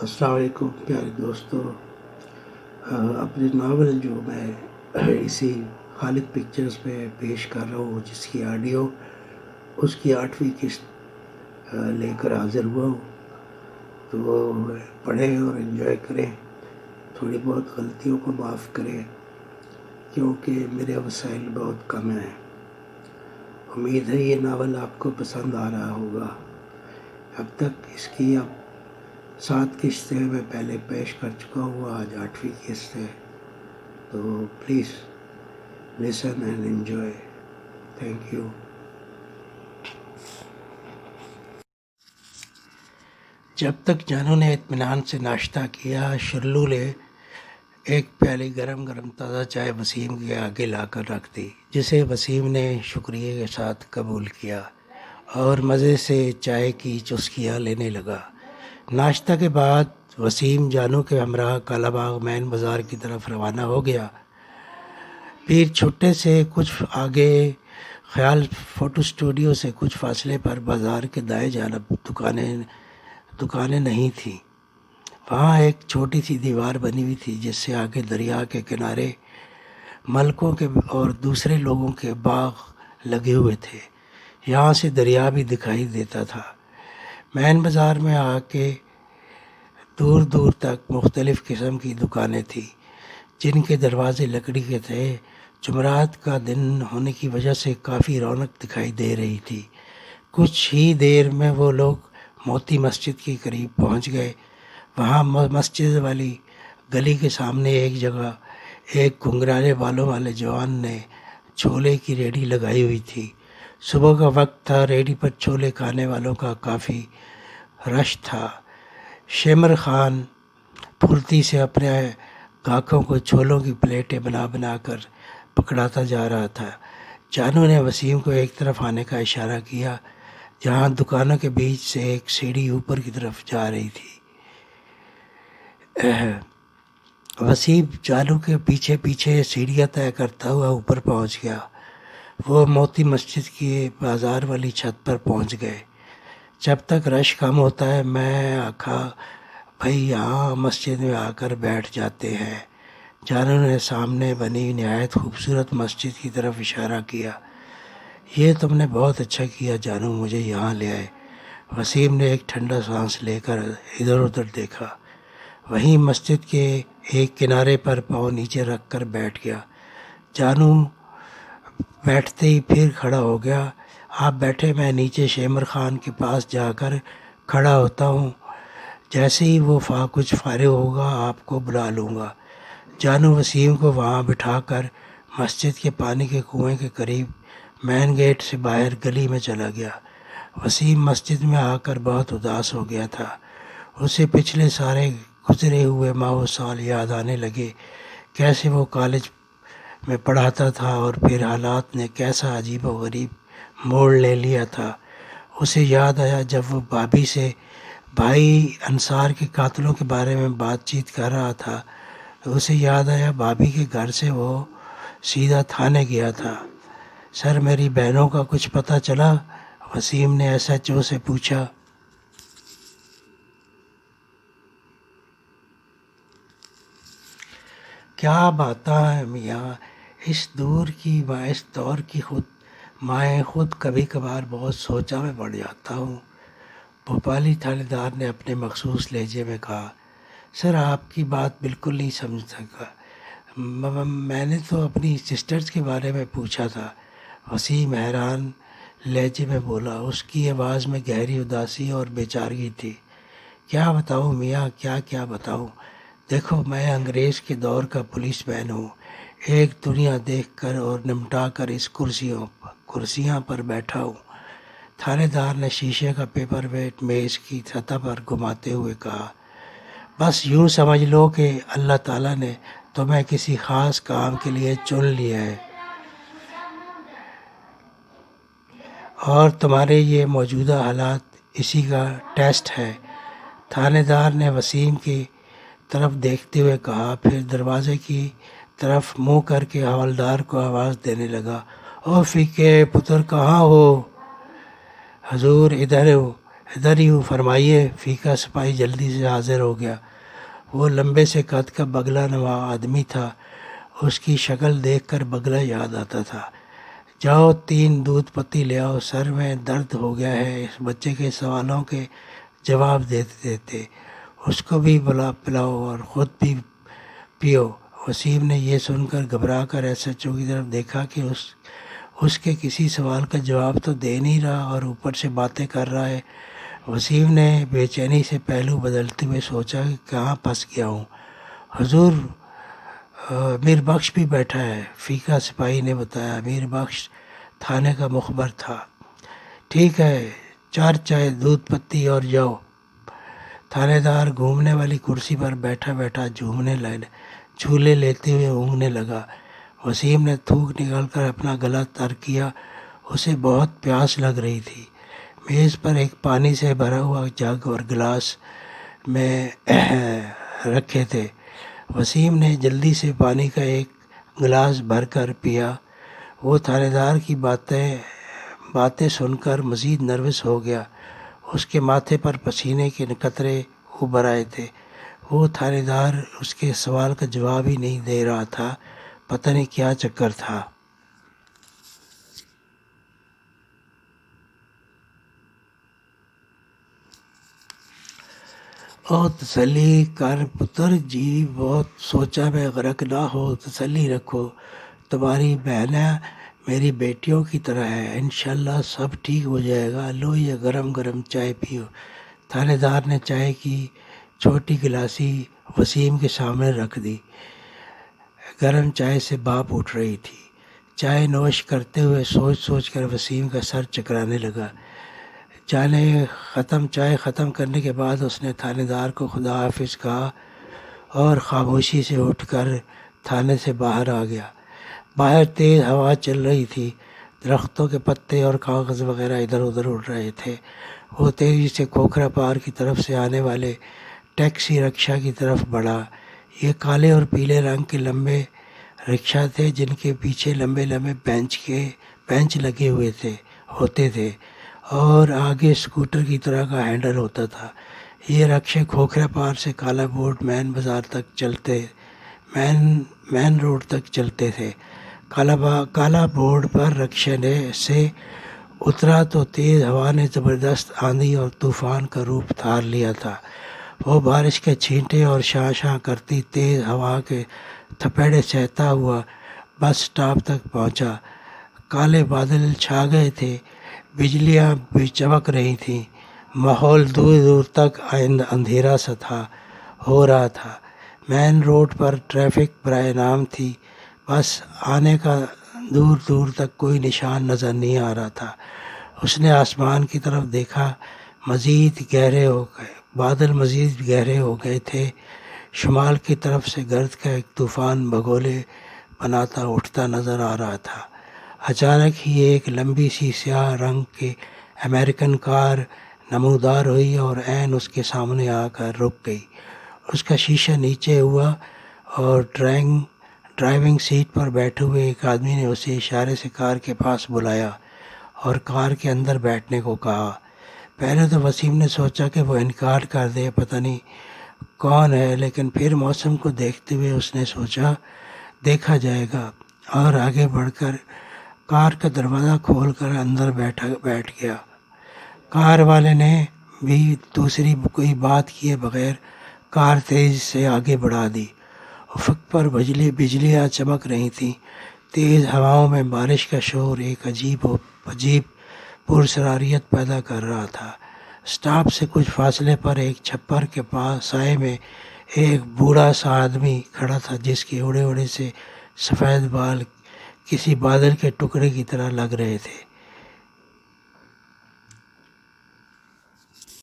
السلام علیکم پیارے دوستو، اپنے ناول جو میں اسی خالد پکچرز میں پیش کر رہا ہوں، جس کی آڈیو اس کی 8ویں قسط لے کر حاضر ہوا ہوں، تو وہ پڑھیں اور انجوائے کریں. تھوڑی بہت غلطیوں کو معاف کریں کیونکہ میرے وسائل بہت کم ہیں. امید ہے یہ ناول آپ کو پسند آ رہا ہوگا. اب تک اس کی 7 قسطیں میں پہلے پیش کر چکا ہوں، آج 8ویں قسط ہے. تو please listen and enjoy. Thank you. جب تک جانو نے اطمینان سے ناشتہ کیا، شرلو نے ایک پیالی گرم گرم تازہ چائے وسیم کے آگے لا کر رکھ دی، جسے وسیم نے شکریہ کے ساتھ قبول کیا اور مزے سے چائے کی چسکیاں لینے لگا. ناشتہ کے بعد وسیم جانو کے ہمراہ کالا باغ مین بازار کی طرف روانہ ہو گیا. پیر چھٹے سے کچھ آگے خیال فوٹو اسٹوڈیو سے کچھ فاصلے پر بازار کے دائیں جانب دکانیں نہیں تھیں. وہاں ایک چھوٹی سی دیوار بنی ہوئی تھی جس سے آگے دریا کے کنارے ملکوں کے اور دوسرے لوگوں کے باغ لگے ہوئے تھے. یہاں سے دریا بھی دکھائی دیتا تھا. مین بازار میں آ کے دور دور تک مختلف قسم کی دکانیں تھیں جن کے دروازے لکڑی کے تھے. جمعرات کا دن ہونے کی وجہ سے کافی رونق دکھائی دے رہی تھی. کچھ ہی دیر میں وہ لوگ موتی مسجد کے قریب پہنچ گئے. وہاں مسجد والی گلی کے سامنے ایک جگہ ایک گھنگھرانے بالوں والے جوان نے چھولے کی ریہڑی لگائی ہوئی تھی. صبح کا وقت تھا. ریہڑی پر چھولے کھانے والوں کا کافی رش تھا. شیمر خان پھرتی سے اپنے گاہکوں کو چھولوں کی پلیٹیں بنا بنا کر پکڑاتا جا رہا تھا. جانو نے وسیم کو ایک طرف آنے کا اشارہ کیا جہاں دکانوں کے بیچ سے ایک سیڑھی اوپر کی طرف جا رہی تھی. وسیم جانو کے پیچھے پیچھے سیڑھیاں طے کرتا ہوا اوپر پہنچ گیا. وہ موتی مسجد کی بازار والی چھت پر پہنچ گئے. جب تک رش کم ہوتا ہے میں آکھا بھائی یہاں مسجد میں آ کر بیٹھ جاتے ہیں. جانو نے سامنے بنی نہایت خوبصورت مسجد کی طرف اشارہ کیا. یہ تم نے بہت اچھا کیا جانو، مجھے یہاں لے آئے. وسیم نے ایک ٹھنڈا سانس لے کر ادھر ادھر دیکھا. وہیں مسجد کے ایک کنارے پر پاؤں نیچے رکھ کر بیٹھ گیا. جانو بیٹھتے ہی پھر کھڑا ہو گیا. آپ بیٹھے، میں نیچے شیمر خان کے پاس جا کر کھڑا ہوتا ہوں. جیسے ہی وہ کچھ فارغ ہوگا آپ کو بلا لوں گا. جانو وسیم کو وہاں بٹھا کر مسجد کے پانی کے کنویں کے قریب مین گیٹ سے باہر گلی میں چلا گیا. وسیم مسجد میں آ کر بہت اداس ہو گیا تھا. اسے پچھلے سارے گزرے ہوئے ماہ و سال یاد آنے لگے. کیسے وہ کالج میں پڑھاتا تھا اور پھر حالات نے کیسا عجیب و غریب موڑ لے لیا تھا. اسے یاد آیا جب وہ بھابھی سے بھائی انصار کے قاتلوں کے بارے میں بات چیت کر رہا تھا. اسے یاد آیا بھابھی کے گھر سے وہ سیدھا تھانے گیا تھا. سر میری بہنوں کا کچھ پتہ چلا؟ وسیم نے ایس ایچ او سے پوچھا. کیا باتاں ہیں میاں، اس دور کی خود کبھی کبھار بہت سوچا میں پڑ جاتا ہوں. بھوپالی تھانے دار نے اپنے مخصوص لہجے میں کہا. سر آپ کی بات بالکل نہیں سمجھ سکا. میں نے تو اپنی سسٹرز کے بارے میں پوچھا تھا. وسیم حیران لہجے میں بولا. اس کی آواز میں گہری اداسی اور بے چارگی تھی. کیا بتاؤں میاں، کیا بتاؤں. دیکھو میں انگریز کے دور کا پولیس مین ہوں. ایک دنیا دیکھ کر اور نمٹا کر اس کرسیاں پر بیٹھا ہوں. تھانے دار نے شیشے کا پیپر ویٹ میز کی سطح پر گھماتے ہوئے کہا. بس یوں سمجھ لو کہ اللہ تعالیٰ نے تمہیں کسی خاص کام کے لیے چن لیا ہے اور تمہارے یہ موجودہ حالات اسی کا ٹیسٹ ہے. تھانے دار نے وسیم کی طرف دیکھتے ہوئے کہا، پھر دروازے کی طرف منہ کر کے حوالدار کو آواز دینے لگا. او فقہ پتر کہاں ہو؟ حضور ادھر ہو. ادھر ہی ہوں، فرمائیے۔ فیکا سپاہی جلدی سے حاضر ہو گیا۔ وہ لمبے سے قد کا بگلا نما آدمی تھا۔ اس کی شکل دیکھ کر بگلا یاد آتا تھا۔ جاؤ 3 دودھ پتی لے آؤ، سر میں درد ہو گیا ہے۔ اس بچے کے سوالوں کے جواب دیتے دیتے اس کو بھی پلاؤ اور خود بھی پیو۔ وسیم نے یہ سن کر گھبرا کر ایس ایچ او کی طرف دیکھا کہ اس کے کسی سوال کا جواب تو دے نہیں رہا اور اوپر سے باتیں کر رہا ہے۔ وسیم نے بے چینی سے پہلو بدلتے ہوئے سوچا کہ کہاں پھنس گیا ہوں۔ حضور، امیر بخش بھی بیٹھا ہے، فیکا سپاہی نے بتایا۔ امیر بخش تھانے کا مخبر تھا۔ ٹھیک ہے، 4 چائے، دودھ پتی اور جاؤ۔ تھانے دار گھومنے والی کرسی پر بیٹھا بیٹھا جھولے لیتے ہوئے اونگنے لگا۔ وسیم نے تھوک نکال کر اپنا گلا تر کیا۔ اسے بہت پیاس لگ رہی تھی۔ میز پر ایک پانی سے بھرا ہوا جگ اور گلاس میں رکھے تھے۔ وسیم نے جلدی سے پانی کا ایک گلاس بھر کر پیا۔ وہ تھانے دار کی باتیں سن کر مزید نروس ہو گیا۔ اس کے ماتھے پر پسینے کے قطرے ابھر آئے تھے۔ وہ تھانے دار اس کے سوال کا جواب ہی نہیں دے رہا تھا۔ پتہ نہیں کیا چکر تھا۔ او تسلی کر پتر جی، بہت سوچا میں غرق نہ ہو، تسلی رکھو، تمہاری بہنیں میری بیٹیوں کی طرح ہے، انشاءاللہ سب ٹھیک ہو جائے گا۔ لو یہ گرم گرم چائے پیو۔ تھانے دار نے چائے کی چھوٹی گلاسی وسیم کے سامنے رکھ دی۔ گرم چائے سے بھاپ اٹھ رہی تھی۔ چائے نوش کرتے ہوئے سوچ کر وسیم کا سر چکرانے لگا۔ چائے ختم کرنے کے بعد اس نے تھانے دار کو خدا حافظ کہا اور خاموشی سے اٹھ کر تھانے سے باہر آ گیا۔ باہر تیز ہوا چل رہی تھی، درختوں کے پتے اور کاغذ وغیرہ ادھر ادھر اڑ رہے تھے۔ وہ تیزی سے کھوکھرا پار کی طرف سے آنے والے ٹیکسی رکشہ کی طرف بڑھا۔ یہ کالے اور پیلے رنگ کے لمبے رکشہ تھے جن کے پیچھے لمبے لمبے بینچ لگے ہوتے تھے اور آگے اسکوٹر کی طرح کا ہینڈل ہوتا تھا۔ یہ رکشے کھوکھرا پار سے کالا بورڈ مین روڈ تک چلتے تھے۔ کالا بورڈ پر رکشے سے اترا تو تیز ہوا نے زبردست آندھی اور طوفان کا روپ دھار لیا تھا۔ وہ بارش کے چھینٹے اور شاں شاں کرتی تیز ہوا کے تھپیڑے سہتا ہوا بس سٹاپ تک پہنچا۔ کالے بادل چھا گئے تھے، بجلیاں بھی چمک رہی تھیں، ماحول دور دور تک اندھیرا سا ہو رہا تھا۔ مین روڈ پر ٹریفک برائے نام تھی، بس آنے کا دور دور تک کوئی نشان نظر نہیں آ رہا تھا۔ اس نے آسمان کی طرف دیکھا، بادل مزید گہرے ہو گئے تھے۔ شمال کی طرف سے گرد کا ایک طوفان بگولے بناتا اٹھتا نظر آ رہا تھا۔ اچانک ہی ایک لمبی سی سیاہ رنگ کی امریکن کار نمودار ہوئی اور عین اس کے سامنے آ کر رک گئی۔ اس کا شیشہ نیچے ہوا اور ڈرائیونگ سیٹ پر بیٹھے ہوئے ایک آدمی نے اسے اشارے سے کار کے پاس بلایا اور کار کے اندر بیٹھنے کو کہا۔ پہلے تو وسیم نے سوچا کہ وہ انکار کر دے، پتہ نہیں کون ہے، لیکن پھر موسم کو دیکھتے ہوئے اس نے سوچا دیکھا جائے گا، اور آگے بڑھ کر کار کا دروازہ کھول کر اندر بیٹھ گیا۔ کار والے نے بھی دوسری کوئی بات کیے بغیر کار تیزی سے آگے بڑھا دی۔ افق پر بجلیاں چمک رہی تھیں۔ تیز ہواؤں میں بارش کا شور ایک عجیب پرسراریت پیدا کر رہا تھا۔ سٹاپ سے کچھ فاصلے پر ایک چھپر کے پاس سائے میں ایک بوڑھا سا آدمی کھڑا تھا جس کے اڑے سے سفید بال کسی بادل کے ٹکڑے کی طرح لگ رہے تھے۔